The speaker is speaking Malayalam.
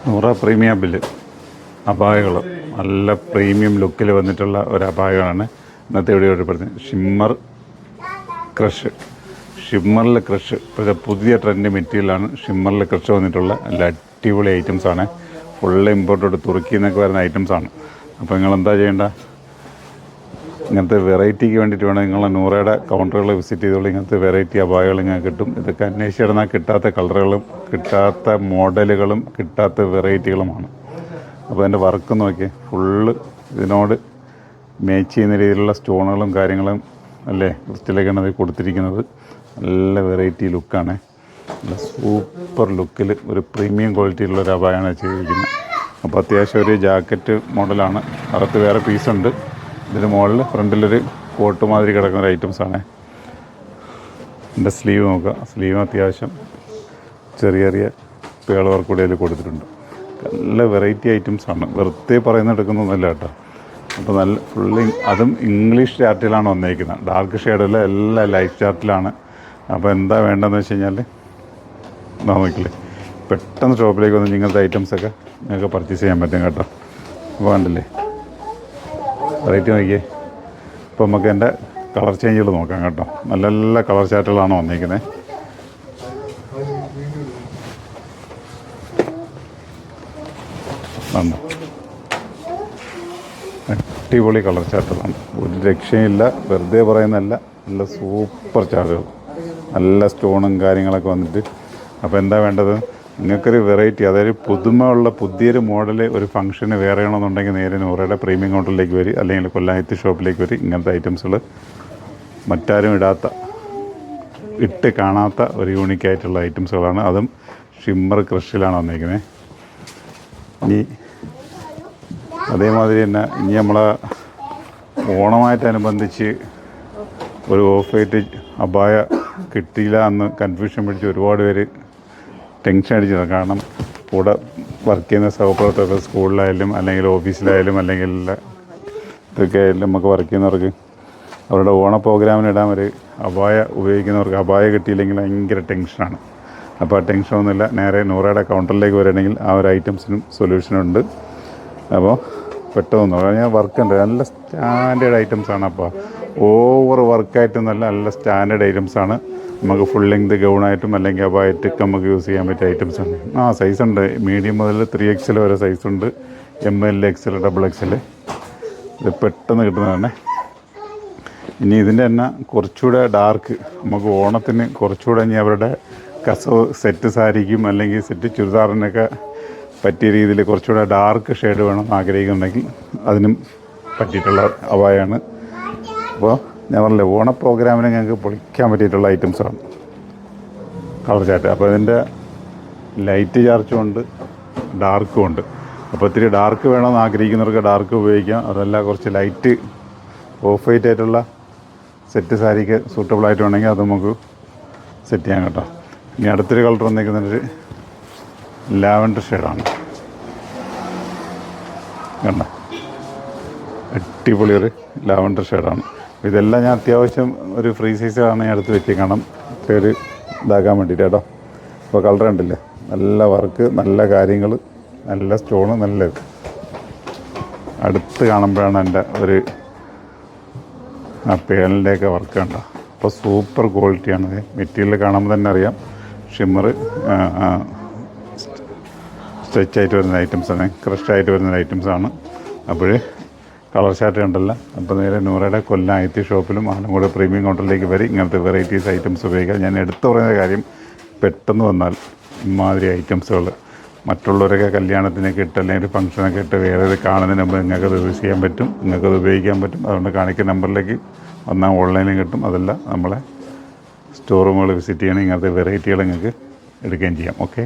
നൂറ പ്രീമിയം ബില്ല് അപായകൾ നല്ല പ്രീമിയം ലുക്കിൽ വന്നിട്ടുള്ള ഒരു അപായമാണ് ഇന്നത്തെ വീഡിയോ ഉൾപ്പെടുത്തുന്നത്. ഷിമ്മറിൽ ക്രഷ് ഇപ്പോഴത്തെ പുതിയ ട്രെൻഡ് മെറ്റീരിയലാണ്. ഷിമ്മറിൽ ക്രഷ് വന്നിട്ടുള്ള നല്ല അടിപൊളി ഐറ്റംസാണ്. ഫുള്ള് ഇമ്പോർട്ടഡ് തുർക്കിയിൽ നിന്നൊക്കെ വരുന്ന ഐറ്റംസാണ്. അപ്പോൾ നിങ്ങൾ എന്താ ചെയ്യേണ്ട, ഇങ്ങനത്തെ വെറൈറ്റിക്ക് വേണ്ടിയിട്ട് വേണം നിങ്ങൾ നൂറയുടെ കൗണ്ടറുകൾ വിസിറ്റ് ചെയ്തോളൂ. ഇങ്ങനത്തെ വെറൈറ്റി അപായങ്ങൾ ഇങ്ങനെ കിട്ടും. ഇതൊക്കെ അന്വേഷിച്ചിടുന്നാൽ കിട്ടാത്ത കളറുകളും കിട്ടാത്ത മോഡലുകളും കിട്ടാത്ത വെറൈറ്റികളുമാണ്. അപ്പോൾ അതിൻ്റെ വർക്ക് നോക്കി ഫുള്ള് ഇതിനോട് മാച്ച് ചെയ്യുന്ന രീതിയിലുള്ള സ്റ്റോണുകളും കാര്യങ്ങളും അല്ലേ ക്രിസ്റ്റലൊക്കെയാണ് അത് കൊടുത്തിരിക്കുന്നത്. നല്ല വെറൈറ്റി ലുക്കാണ്. നല്ല സൂപ്പർ ലുക്കിൽ ഒരു പ്രീമിയം ക്വാളിറ്റിയുള്ള ഒരു അപായമാണ് ചെയ്തിരിക്കുന്നത്. അപ്പോൾ അത്യാവശ്യം ഒരു ജാക്കറ്റ് മോഡലാണ്. അകത്ത് വേറെ പീസുണ്ട്. ഇതിന് മുകളിൽ ഫ്രണ്ടിലൊരു കോട്ട് മാതിരി കിടക്കുന്ന ഒരു ഐറ്റംസാണ്. എൻ്റെ സ്ലീവ് നോക്കുക. സ്ലീവ് അത്യാവശ്യം ചെറിയ ചെറിയ പേൾ വർക്ക് കൂടി അതിൽ കൊടുത്തിട്ടുണ്ട്. നല്ല വെറൈറ്റി ഐറ്റംസാണ്. വെറുതെ പറയുന്നെടുക്കുന്നൊന്നുമില്ല കേട്ടോ. അപ്പോൾ നല്ല ഫുള്ളി അതും ഇംഗ്ലീഷ് ചാർട്ടിലാണ് വന്നേക്കുന്നത്. ഡാർക്ക് ഷെയ്ഡല്ല, എല്ലാം ലൈറ്റ് ചാർട്ടിലാണ്. അപ്പോൾ എന്താ വേണ്ടതെന്ന് വെച്ച് കഴിഞ്ഞാൽ നോക്കില്ലേ, പെട്ടെന്ന് ഷോപ്പിലേക്ക് വന്ന് ഇങ്ങനത്തെ ഐറ്റംസൊക്കെ നിങ്ങൾക്ക് പർച്ചേസ് ചെയ്യാൻ പറ്റും കേട്ടോ. അപ്പോൾ കണ്ടില്ലേ വെറൈറ്റി നോക്കിയേ. ഇപ്പോൾ നമുക്ക് എൻ്റെ കളർ ചേഞ്ചുകൾ നോക്കാം കേട്ടോ. നല്ല നല്ല കളർ ചാർട്ടുകളാണ് വന്നിരിക്കുന്നത്. അടിപൊളി കളർ ചാർട്ടുകളാണ്. ഒരു രക്ഷയില്ല, വെറുതെ പറയുന്നതല്ല. നല്ല സൂപ്പർ ചാർട്ടുകൾ, നല്ല സ്റ്റോണും കാര്യങ്ങളൊക്കെ വന്നിട്ട്. അപ്പോൾ എന്താ വേണ്ടത്, നിങ്ങൾക്കൊരു വെറൈറ്റി, അതായത് പുതുമയുള്ള പുതിയൊരു മോഡൽ ഒരു ഫംഗ്ഷന് വേറെ ആണെന്നുണ്ടെങ്കിൽ നേരെ നൂറയുടെ പ്രീമിയം കൗണ്ടറിലേക്ക് വരും, അല്ലെങ്കിൽ കൊല്ലായത്ത് ഷോപ്പിലേക്ക് വരും. ഇങ്ങനത്തെ ഐറ്റംസുകൾ മറ്റാരും ഇട്ട് കാണാത്ത ഒരു യൂണിക്കായിട്ടുള്ള ഐറ്റംസുകളാണ്. അതും ഷിമ്മർ ക്രഷിലാണ് വന്നിരിക്കുന്നത്. ഇനി അതേമാതിരി തന്നെ ഇനി നമ്മളെ ഓണമായിട്ടനുബന്ധിച്ച് ഒരു ഓഫ് വൈറ്റ് അപായ കിട്ടിയില്ല എന്ന് കൺഫ്യൂഷൻ പിടിച്ച് ഒരുപാട് പേര് ടെൻഷൻ അടിച്ചതാണ്. കാരണം കൂടെ വർക്ക് ചെയ്യുന്ന സഹപ്രവർത്തകർ സ്കൂളിലായാലും അല്ലെങ്കിൽ ഓഫീസിലായാലും അല്ലെങ്കിൽ ഇതൊക്കെ ആയാലും നമുക്ക് വർക്ക് ചെയ്യുന്നവർക്ക് അവരുടെ ഓണ പ്രോഗ്രാമിനിടാൻ ഒരു അപായ ഉപയോഗിക്കുന്നവർക്ക് അപായ കിട്ടിയില്ലെങ്കിൽ ഭയങ്കര ടെൻഷനാണ്. അപ്പോൾ ആ ടെൻഷനൊന്നുമില്ല, നേരെ നൂറയുടെ കൗണ്ടറിലേക്ക് വരികയാണെങ്കിൽ ആ ഒരു ഐറ്റംസിനും സൊല്യൂഷനുണ്ട്. അപ്പോൾ പെട്ടെന്ന് പറഞ്ഞാൽ വർക്കുണ്ട്. നല്ല സ്റ്റാൻഡേർഡ് ഐറ്റംസാണ്. അപ്പോൾ ഓവർ വർക്കായിട്ടും നല്ല സ്റ്റാൻഡേർഡ് ഐറ്റംസാണ്. നമുക്ക് ഫുൾ ലെങ്ത് ഗൗണായിട്ടും അല്ലെങ്കിൽ അപായറ്റൊക്കെ നമുക്ക് യൂസ് ചെയ്യാൻ പറ്റിയ ഐറ്റംസാണ്. സൈസുണ്ട്. മീഡിയം മുതൽ 3XL വരെ സൈസുണ്ട്. ML, XL, XXL. ഇത് പെട്ടെന്ന് കിട്ടുന്നതാണ്. ഇനി ഇതിൻ്റെ തന്നെ കുറച്ചുകൂടെ ഡാർക്ക്, നമുക്ക് ഓണത്തിന് കുറച്ചുകൂടെ ഇനി അവരുടെ കസവ് സെറ്റ് സാരിക്കും അല്ലെങ്കിൽ സെറ്റ് ചുരിദാറിനൊക്കെ പറ്റിയ രീതിയിൽ കുറച്ചുകൂടെ ഡാർക്ക് ഷെയ്ഡ് വേണം ആഗ്രഹിക്കുന്നുണ്ടെങ്കിൽ അതിനും പറ്റിയിട്ടുള്ള അപായമാണ്. അപ്പോൾ ഞാൻ പറഞ്ഞില്ലേ, ഓണ പ്രോഗ്രാമിന് ഞങ്ങൾക്ക് പൊളിക്കാൻ പറ്റിയിട്ടുള്ള ഐറ്റംസാണ് കളർ ചാർട്ട്. അപ്പോൾ ഇതിൻ്റെ ലൈറ്റ് ചാർച്ചും ഉണ്ട്, ഡാർക്കും ഉണ്ട്. അപ്പോൾ ഇത്തിരി ഡാർക്ക് വേണമെന്ന് ആഗ്രഹിക്കുന്നവർക്ക് ഡാർക്ക് ഉപയോഗിക്കാം. അതല്ല കുറച്ച് ലൈറ്റ് ഓഫ് വൈറ്റ് ആയിട്ടുള്ള സെറ്റ് സാരിക്ക് സൂട്ടബിളായിട്ട് വേണമെങ്കിൽ അത് നമുക്ക് സെറ്റ് ചെയ്യാം കേട്ടോ. ഇനി അടുത്തൊരു കളർ വന്നിരിക്കുന്നൊരു ലാവൻഡർ ഷെയ്ഡാണ്. കണ്ട അടിപൊളി ഒരു ലാവൻഡർ ഷെയ്ഡാണ്. ഇതെല്ലാം ഞാൻ അത്യാവശ്യം ഒരു ഫ്രീ സൈസാണ് ഞാൻ എടുത്ത് വെച്ചേക്കണം, ഒരു ഇതാക്കാൻ വേണ്ടിയിട്ട് കേട്ടോ. അപ്പോൾ കളർ കണ്ടില്ലേ, നല്ല വർക്ക്, നല്ല കാര്യങ്ങൾ, നല്ല സ്റ്റോണ്, നല്ല അടുത്ത് കാണുമ്പോഴാണ് എൻ്റെ ഒരു പേളിൻ്റെയൊക്കെ വർക്ക് കണ്ടോ. അപ്പോൾ സൂപ്പർ ക്വാളിറ്റിയാണ്. മെറ്റീരിയൽ കാണുമ്പോൾ തന്നെ അറിയാം. ഷിമ്മർ സ്ട്രെച്ചായിട്ട് വരുന്ന ഐറ്റംസാണ്, ക്രഷായിട്ട് വരുന്ന ഐറ്റംസാണ്. അപ്പോൾ കളർ ചാർട്ട് കണ്ടല്ല. അപ്പോൾ നേരെ നൂറയുടെ കൊല്ലം ഷോപ്പിലും ആലങ്കോട് പ്രീമിയം കൗണ്ടറിലേക്ക് വരും. ഇങ്ങനത്തെ വെറൈറ്റീസ് ഐറ്റംസ് ഉപയോഗിക്കാം. ഞാൻ എടുത്തു പറയുന്ന കാര്യം, പെട്ടെന്ന് വന്നാൽ ഇമാതിരി ഐറ്റംസുകൾ മറ്റുള്ളവരൊക്കെ കല്യാണത്തിനൊക്കെ ഇട്ട് അല്ലെങ്കിൽ ഒരു ഫംഗ്ഷനൊക്കെ ഇട്ട് വേറെ കാണുന്നതിന് മുമ്പ് നിങ്ങൾക്കത് യൂസ് ചെയ്യാൻ പറ്റും, നിങ്ങൾക്കത് ഉപയോഗിക്കാൻ പറ്റും. അതുകൊണ്ട് കാണിക്കുന്ന നമ്പറിലേക്ക് വന്നാൽ ഓൺലൈനിലും കിട്ടും. അതല്ല നമ്മളെ സ്റ്റോർ റൂമുകൾ വിസിറ്റ് ചെയ്യണം, ഇങ്ങനത്തെ വെറൈറ്റികൾ നിങ്ങൾക്ക് എടുക്കുകയും ചെയ്യാം. ഓക്കെ.